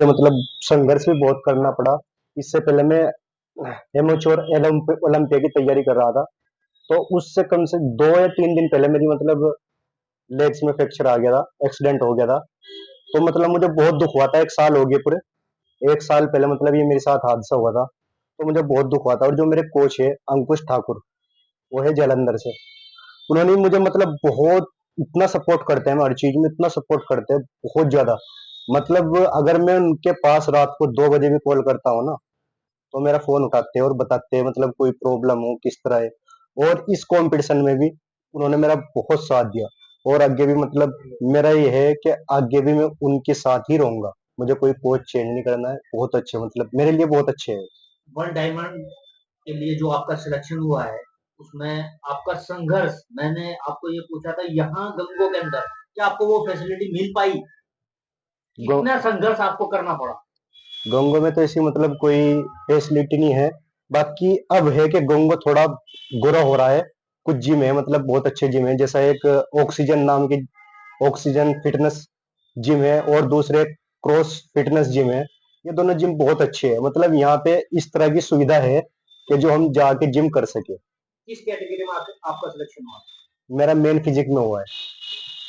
मुझे मतलब संघर्ष भी बहुत करना पड़ा। इससे पहले मैं एमेच्योर ओलंपिया की तैयारी कर रहा था। तो उससे कम से 2 या 3 दिन पहले मेरी मतलब लेग्स में फ्रैक्चर आ गया था, एक्सीडेंट हो गया था। तो मतलब मुझे बहुत दुख हुआ था। 1 साल हो गए पूरे। 1 साल पहले मतलब ये मेरे साथ हादसा हुआ था। तो मुझे बहुत दुख हुआ था। और जो मेरे कोच है अंकुश ठाकुर, वो है जालंधर से। उन्होंने मुझे मतलब बहुत इतना सपोर्ट करते हैं, हर चीज में इतना सपोर्ट करते हैं, बहुत ज्यादा। मतलब अगर मैं उनके पास रात को 2 बजे भी कॉल करता हूँ ना, तो मेरा फोन उठाते हैं और बताते हैं मतलब कोई प्रॉब्लम हो किस तरह है। और इस कंपटीशन में भी उन्होंने मेरा बहुत साथ दिया। और आगे भी मतलब मेरा ये है कि आगे भी मैं उनके साथ ही रहूंगा। मुझे कोई कोच चेंज नहीं करना है। बहुत अच्छे, मतलब मेरे लिए बहुत अच्छे है। वर्ल्ड डायमंड के लिए जो आपका सिलेक्शन हुआ है, उसमें आपका संघर्ष, मैंने आपको ये पूछा था यहाँ गंगो के अंदर, क्या आपको वो फैसिलिटी मिल पाई? कितना संघर्ष आपको करना पड़ा? गोंगो में तो ऐसी मतलब कोई फैसिलिटी नहीं है। बाकी अब है कि गोंगो थोड़ा गोरा हो रहा है। कुछ जिम है, मतलब बहुत अच्छे जिम है, जैसा एक ऑक्सीजन नाम की ऑक्सीजन फिटनेस जिम है, और दूसरे क्रॉस फिटनेस जिम है। ये दोनों जिम बहुत अच्छे हैं। मतलब यहाँ पे इस तरह की सुविधा है कि जो हम जाके जिम कर सके। किस कैटेगरी में आपका सिलेक्शन हुआ? मेरा मेन फिजिक में हुआ है।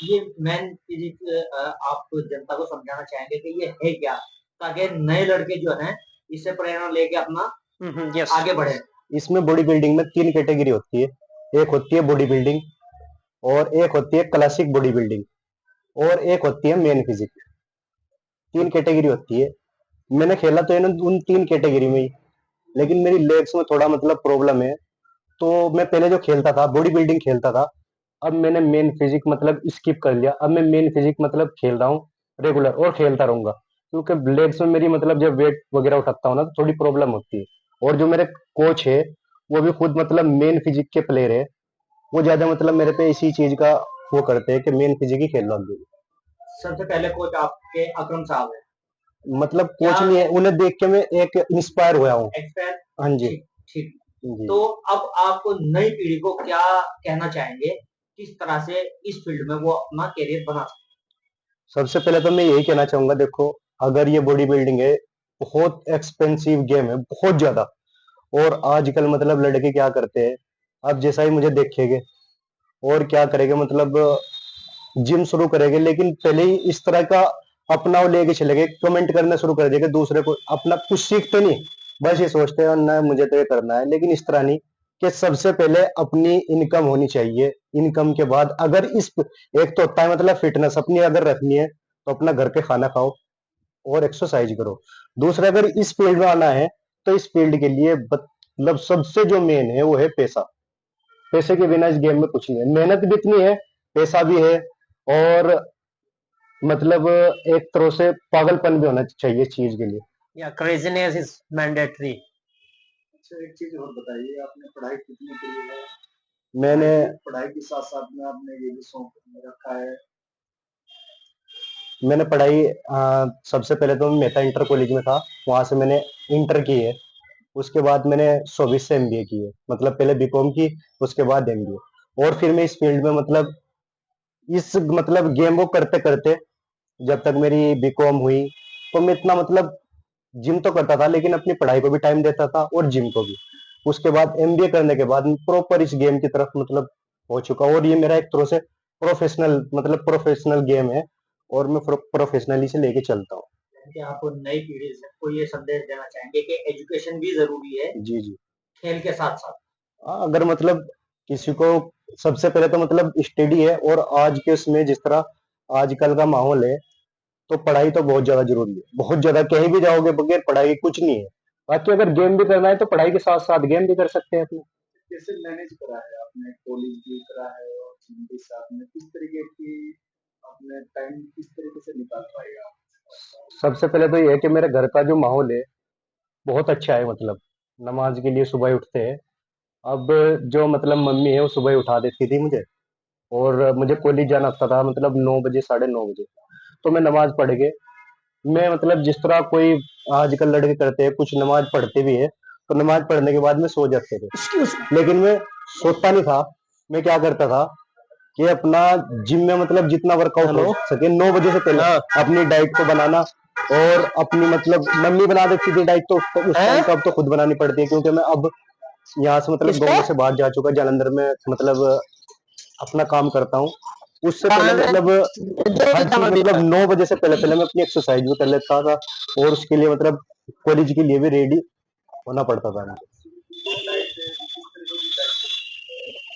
ये मैन फिजिक्स, आप जनता को समझाना चाहेंगे कि ये है क्या, ताकि नए लड़के जो हैं इससे प्रेरणा लेके अपना यस। आगे बढ़े। इसमें बॉडी बिल्डिंग में 3 कैटेगरी होती है। एक होती है बॉडी बिल्डिंग, और एक होती है क्लासिक बॉडी बिल्डिंग, और एक होती है मेन फिजिक। 3 कैटेगरी होती है। मैंने खेला तो है ना उन 3 कैटेगरी में ही, लेकिन मेरी लेग्स में थोड़ा मतलब प्रॉब्लम है। तो मैं पहले जो खेलता था बॉडी बिल्डिंग खेलता था। अब मैंने मेन फिजिक मतलब स्किप कर लिया। अब मैं मेन फिजिक मतलब खेल रहा हूँ रेगुलर, और खेलता रहूंगा। क्योंकि लेग्स में मेरी मतलब जब वेट वगैरह उठाता हूँ ना, तो थोड़ी प्रॉब्लम होती है। और जो मेरे कोच है, वो भी खुद मतलब मेन फिजिक के प्लेयर है। वो ज्यादा मतलब मेरे पे इसी चीज का वो करते हैं कि मेन फिजिक ही खेल लो अभी। सबसे पहले कोच आपके अकरम साहब है। मतलब क्या कोच नहीं है, उन्हें देख के मैं एक इंस्पायर हुआ हूँ। एक्सपेक्ट? हाँ जी। ठीक, ठीक। जी। तो अब आप नई पीढ़ी को क्या कहना चाहेंगे, किस तरह से इस फील्ड में वो अपना करियर बना सकते? सबसे पहले तो मैं यही कहना चाहूंगा, देखो, अगर ये बॉडी बिल्डिंग है, बहुत एक्सपेंसिव गेम है, बहुत ज्यादा। और आजकल मतलब लड़के क्या करते हैं, अब जैसा ही मुझे देखेंगे और क्या करेंगे, मतलब जिम शुरू करेंगे, लेकिन पहले ही इस तरह का अपना वो लेके चले गए, कमेंट करना शुरू कर देंगे दूसरे को। अपना कुछ सीखते नहीं, बस ये सोचते हैं ना मुझे तो ये करना है। लेकिन इस तरह नहीं, कि सबसे पहले अपनी इनकम होनी चाहिए। इनकम के बाद अगर इस एक तो होता है मतलब फिटनेस अपनी अगर रखनी है, तो अपना घर पे खाना खाओ और एक्सरसाइज करो। दूसरा, अगर इस फील्ड में आना है, तो इस फील्ड के लिए मतलब सबसे जो मेन है वो है पैसा। पैसे के बिना इस गेम में कुछ नहीं है। मेहनत भी इतनी है, पैसा भी है, और मतलब एक तरह से पागलपन भी होना चाहिए इस चीज के लिए। या क्रेजीनेस इज मैंडेटरी। अच्छा, एक चीज और बताइए, आपने पढ़ाई कितनी करी है? मैंने पढ़ाई के साथ साथ में आपने ये भी शौक रखा है? मैंने पढ़ाई सबसे पहले तो मैं मेहता इंटर कॉलेज में था। वहां से मैंने इंटर की है। उसके बाद मैंने 24 से एमबीए की है, मतलब पहले बीकॉम की, उसके बाद एमबीए। और फिर मैं इस फील्ड में मतलब इस मतलब गेम को करते करते, जब तक मेरी बीकॉम हुई, तो मैं इतना मतलब जिम तो करता था, लेकिन अपनी पढ़ाई को भी टाइम देता था और जिम को भी। उसके बाद एमबीए करने के बाद प्रॉपर इस गेम की तरफ मतलब हो चुका, और ये मेरा एक तरह से प्रोफेशनल मतलब प्रोफेशनल गेम है। और मैं प्रोफेशनली से लेके चलता हूँ। कि आप नई पीढ़ी को ये संदेश देना चाहेंगे कि एजुकेशन भी जरूरी है जी जी। खेल के साथ साथ? हाँ, अगर मतलब किसी को, सबसे पहले तो मतलब स्टडी है। और आज के उसमें जिस तरह आजकल का माहौल है, तो पढ़ाई तो बहुत ज्यादा जरूरी है। बहुत ज्यादा, कहीं भी जाओगे बगैर पढ़ाई के कुछ नहीं है। बाकी अगर गेम भी करना है, तो पढ़ाई के साथ साथ गेम भी कर सकते हैं अपने। कैसे मैनेज करा है आपने, कॉलेज भी करा है और जिम के साथ में, किस तरीके की अपने टाइम किस तरीके से निकाल पाएगा? सबसे पहले तो ये है कि मेरे घर का जो माहौल है बहुत अच्छा है। मतलब नमाज के लिए सुबह उठते हैं। अब जो मतलब मम्मी है वो सुबह ही उठा देती थी मुझे, और मुझे कॉलेज जाना होता था मतलब 9 बजे, 9:30 बजे। तो मैं नमाज पढ़ के, मैं मतलब जिस तरह कोई आजकल लड़के करते हैं, कुछ नमाज पढ़ते भी है, तो नमाज पढ़ने के बाद में सो जाते थे। लेकिन मैं सोता नहीं था। मैं क्या करता था कि अपना जिम में मतलब जितना वर्कआउट हो हेलो। सके 9 बजे से पहले हाँ। अपनी डाइट को बनाना, और अपनी मतलब मम्मी बना देती थी डाइट, तो उस टाइम हैं? तो अब तो खुद बनानी पड़ती है, क्योंकि मैं अब यहाँ से मतलब किसको? गाँव से बाहर जा चुका, जालंधर में मतलब अपना काम करता हूँ। उससे पहले कहाँ में? मतलब जो भी हर काम चीज अभी मतलब है। 9 बजे से पहले पहले मैं अपनी एक्सरसाइज भी कर लेता था, और उसके लिए मतलब कॉलेज के लिए भी रेडी होना पड़ता था मुझे।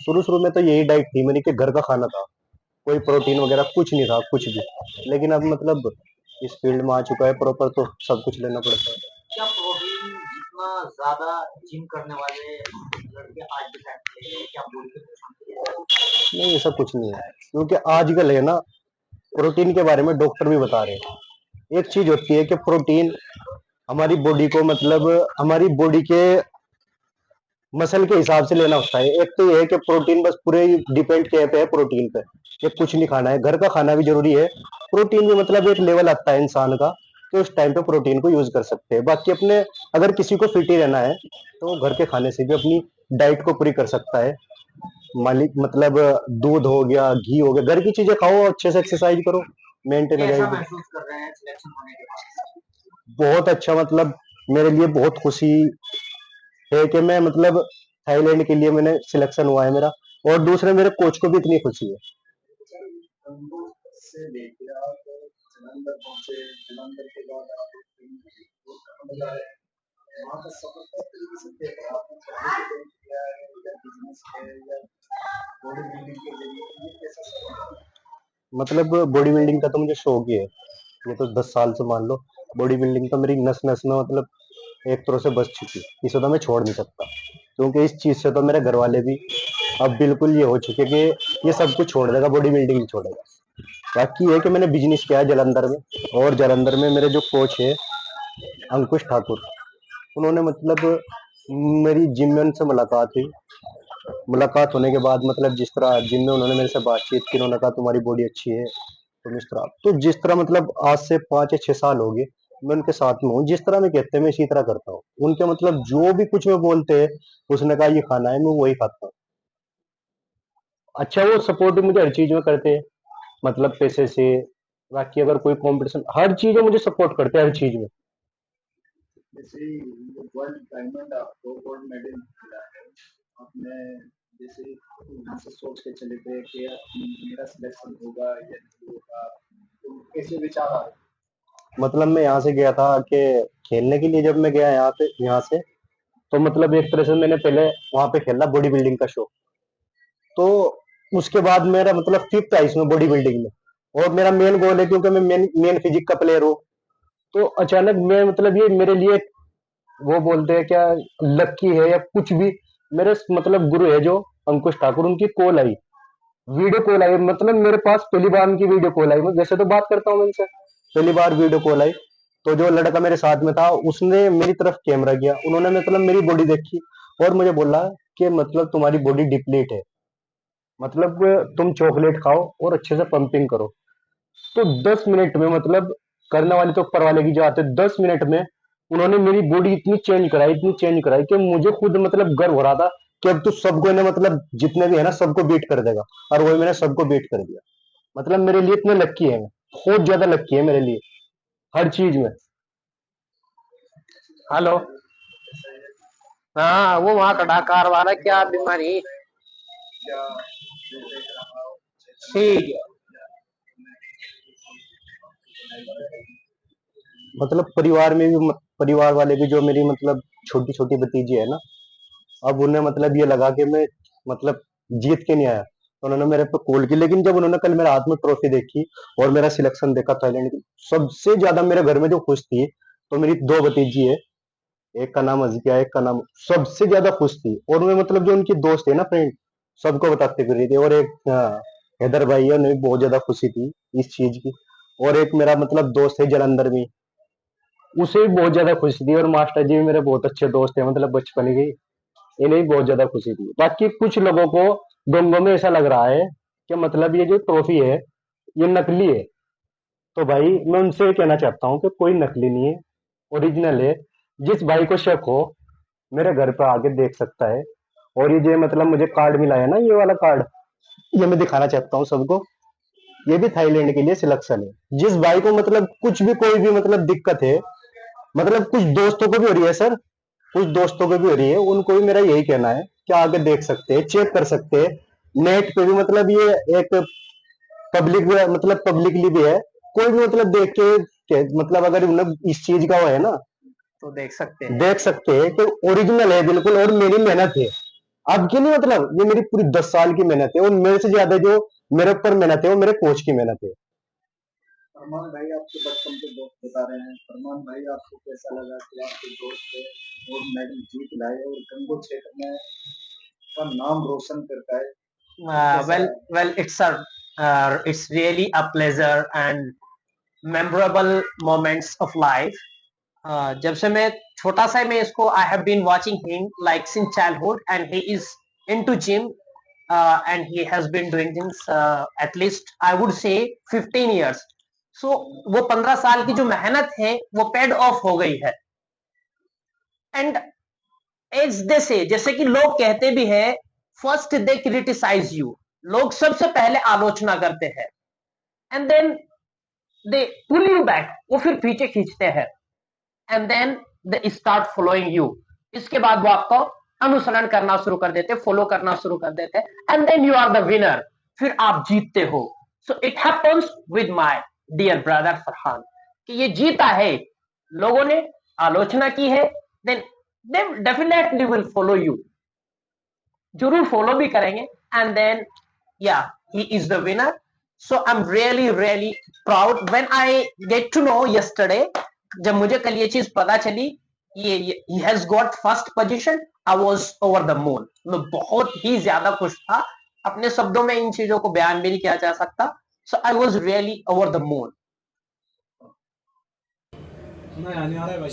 शुरू शुरू में तो यही डाइट थी मेरी, कि घर का खाना था, कोई प्रोटीन वगैरह कुछ नहीं था, कुछ भी। लेकिन अब मतलब इस फील्ड में आ चुका है प्रॉपर, तो सब कुछ लेना पड़ता है। क्या प्रोटीन जितना ज्यादा जिम करने वाले लड़के आज के टाइम पे ले रहे हैं, क्या बॉडी के पोषण के लिए? नहीं, ऐसा कुछ नहीं है, क्योंकि आजकल है ना, प्रोटीन के बारे में डॉक्टर भी बता रहे हैं। एक चीज होती है कि प्रोटीन हमारी बॉडी को मतलब हमारी बॉडी के मसल के हिसाब से लेना होता है। एक तो ये है कि प्रोटीन बस पूरे डिपेंड किए पे है प्रोटीन पे, कि कुछ नहीं खाना है, घर का खाना भी जरूरी है। प्रोटीन भी मतलब एक लेवल आता है इंसान का, तो उस टाइम पे प्रोटीन को यूज कर सकते हैं। बाकी अपने अगर किसी को फिट ही रहना है, तो वो घर के खाने से भी अपनी डाइट को पूरी कर सकता है। मालिक मतलब दूध हो गया, घी हो गया, घर की चीजें खाओ, अच्छे से एक्सरसाइज करो, मेंटेन हो कैसा जाएगी। महसूस कर रहे हैं सिलेक्शन होने के बाद? बहुत अच्छा, मतलब मेरे लिए बहुत खुशी है कि मैं मतलब थाईलैंड के लिए मैंने सिलेक्शन हुआ है मेरा, और दूसरे मेरे कोच को भी इतनी खुशी है। से लेके आप जलंधर पहुंचे, जलंधर के बाद आप मतलब वहाँ का सफर किस तरीके से तय करा? आपने पढ़ाई के लिए किया है या बिजनेस है या बॉडी बिल्डिंग के जरिए, ये कैसा सफर रहा? मतलब बॉडी बिल्डिंग का तो मुझे शौक ही है, ये तो 10 साल से मान लो। बॉडी बिल्डिंग तो मेरी नस नस में मतलब एक तरह से बस चुकी है, इसे तो मैं छोड़ नहीं सकता, क्योंकि इस चीज से तो मेरे घर वाले भी अब बिल्कुल ये हो चुके कि ये सब कुछ छोड़ देगा, बॉडी बिल्डिंग नहीं छोड़ेगा। बाकी ये है कि मैंने बिजनेस किया है जलंधर में, और जलंधर में मेरे जो कोच है अंकुश ठाकुर, उन्होंने मतलब मेरी जिम में उनसे मुलाकात हुई। मुलाकात होने के बाद मतलब जिस तरह जिम में उन्होंने मेरे से बातचीत की, उन्होंने कहा तुम्हारी बॉडी अच्छी है, तुम इस तरह, तो जिस तरह मतलब आज से 5 या 6 साल हो गए मैं उनके साथ में हूँ, जिस तरह मैं कहते हैं मैं इसी तरह करता हूँ। उनके मतलब जो भी कुछ वो बोलते हैं, उसने कहा ये खाना है, मैं वही खाता हूँ। अच्छा, वो सपोर्ट भी मुझे हर चीज में करते हैं, मतलब पैसे से, बाकी अगर कोई कंपटीशन, हर चीज में मुझे सपोर्ट करते हैं, हर चीज में। जैसे वर्ल्ड डायमंड आपको गोल्ड मेडल मिला है, आपने जैसे यहाँ से सोच के चले थे कि मेरा सिलेक्शन होगा या नहीं होगा, तो कैसे विचार आ रहे? मतलब मैं यहाँ से गया था कि खेलने के लिए, जब मैं गया यहाँ से, तो मतलब एक तरह से मैंने पहले वहां पे खेला बॉडी बिल्डिंग का शो, तो उसके बाद मेरा मतलब फिफ्थ है इसमें बॉडी बिल्डिंग में, और मेरा मेन गोल है, क्योंकि मैं मेन फिजिक का प्लेयर हूँ। तो अचानक मैं मतलब ये मेरे लिए, वो बोलते हैं क्या, लक्की है या कुछ भी, मेरे मतलब गुरु है जो अंकुश ठाकुर, उनकी कॉल आई, वीडियो कॉल आई, मतलब मेरे पास पहली बार उनकी वीडियो कॉल आई। मैं वैसे तो बात करता हूँ उनसे, पहली बार वीडियो कॉल आई, तो जो लड़का मेरे साथ में था उसने मेरी तरफ कैमरा किया, उन्होंने मतलब मेरी बॉडी देखी, और मुझे बोला कि मतलब तुम्हारी बॉडी डिप्लीट है, मतलब तुम चॉकलेट खाओ और अच्छे से पंपिंग करो। तो 10 मिनट में मतलब, करने वाले तो ऊपर वाले की जो आते, 10 मिनट में उन्होंने मेरी बॉडी इतनी चेंज कराई कि मुझे खुद मतलब गर्व हो रहा था कि अब तो सबको ने मतलब जितने भी है ना सबको बीट कर देगा, और वही मैंने सबको बीट कर दिया। मतलब मेरे लिए इतने लक्की है, मैं बहुत ज्यादा लक्की है मेरे लिए हर चीज में। हेलो। हाँ, वो वहाँ खड़ा कार वाला, क्या बीमारी? ठीक है। मतलब परिवार में भी, परिवार वाले भी, जो मेरी मतलब छोटी छोटी भतीजी है ना, अब उन्हें मतलब ये लगा कि मैं मतलब जीत के नहीं आया, तो उन्होंने मेरे पे कॉल की। लेकिन जब उन्होंने कल मेरे हाथ में ट्रॉफी देखी और मेरा सिलेक्शन देखा थाईलैंड की, सबसे ज्यादा मेरे घर में जो खुश थी, तो मेरी 2 भतीजी है, एक का नाम अज़किया है, एक का नाम, सबसे ज्यादा खुश थी। और मैं मतलब जो उनकी दोस्त है ना, फ्रेंड, सबको बताते फिर रही थी। और एक हैदर भाई है, उन्हें भी बहुत ज्यादा खुशी थी इस चीज की। और एक मेरा मतलब दोस्त है जलंधर में, उसे भी बहुत ज्यादा खुशी थी। और मास्टर जी भी मेरे बहुत अच्छे दोस्त है, मतलब बचपन के, इन्हें भी बहुत ज्यादा खुशी थी। बाकी कुछ लोगों को गंगों में ऐसा लग रहा है कि मतलब ये जो ट्रॉफी है ये नकली है, तो भाई मैं उनसे ये कहना चाहता हूँ कि कोई नकली नहीं है, ओरिजिनल है। जिस भाई को शक हो, मेरे घर पे आके देख सकता है। और ये जो मतलब मुझे कार्ड मिला है ना, ये वाला कार्ड, ये मैं दिखाना चाहता हूँ सबको। ये भी थाईलैंड के लिए सिलेक्शन है। जिस भाई को मतलब कुछ भी कोई भी मतलब दिक्कत है, मतलब कुछ दोस्तों को भी हो रही है सर, कुछ दोस्तों को भी हो रही है, उनको भी मेरा यही कहना है कि आगे देख सकते हैं, चेक कर सकते हैं नेट पे भी, मतलब ये एक पब्लिक मतलब पब्लिकली भी है, कोई भी मतलब देख के मतलब अगर उन्हें इस चीज का वो है ना, तो देख सकते हैं। देख सकते हैं कि ओरिजिनल है बिल्कुल, और मेरी मेहनत है आपकी नहीं, मतलब ये मेरी पूरी 10 साल की मेहनत है, और मेरे से ज्यादा जो मेरे ऊपर मेहनत है वो मेरे कोच की मेहनत है। अरमान भाई आपके बचपन के दोस्त बता रहे हैं। अरमान भाई आपको कैसा लगा कि आपके दोस्त थे और मेडल जीत लाए और गंगो क्षेत्र में का नाम रोशन करता है, कैसा है? Well, it's really a pleasure and memorable moments of life. जब से मैं छोटा सा मैं इसको I have been watching him like since childhood and he is into gym and he has been doing things at least I would say 15 years. So वो 15 साल की जो मेहनत है वो पेड ऑफ हो गई है। एंड एज दे से, जैसे कि लोग कहते भी हैं, फर्स्ट दे क्रिटिसाइज यू, लोग सबसे पहले आलोचना करते हैं and then they pull you back, वो फिर पीछे खींचते हैं and then they start following you, इसके बाद वो आपको अनुसरण करना शुरू कर देते, फॉलो करना शुरू कर देते and then you are the winner, फिर आप जीतते हो। So it happens with my dear brother Farhan कि ये जीता है, लोगों ने आलोचना की है, then they definitely will follow you, जरूर फॉलो भी करेंगे and then yeah he is the winner. So I am really proud when I get to know yesterday, जब मुझे कल ये चीज पता चली ये he has got first position, I was over the moon, मैं बहुत ही ज्यादा खुश था, अपने शब्दों में इन चीजों को बयान भी नहीं किया जा सकता। So I was really over the moon. नहीं आने आ रहा है भाई।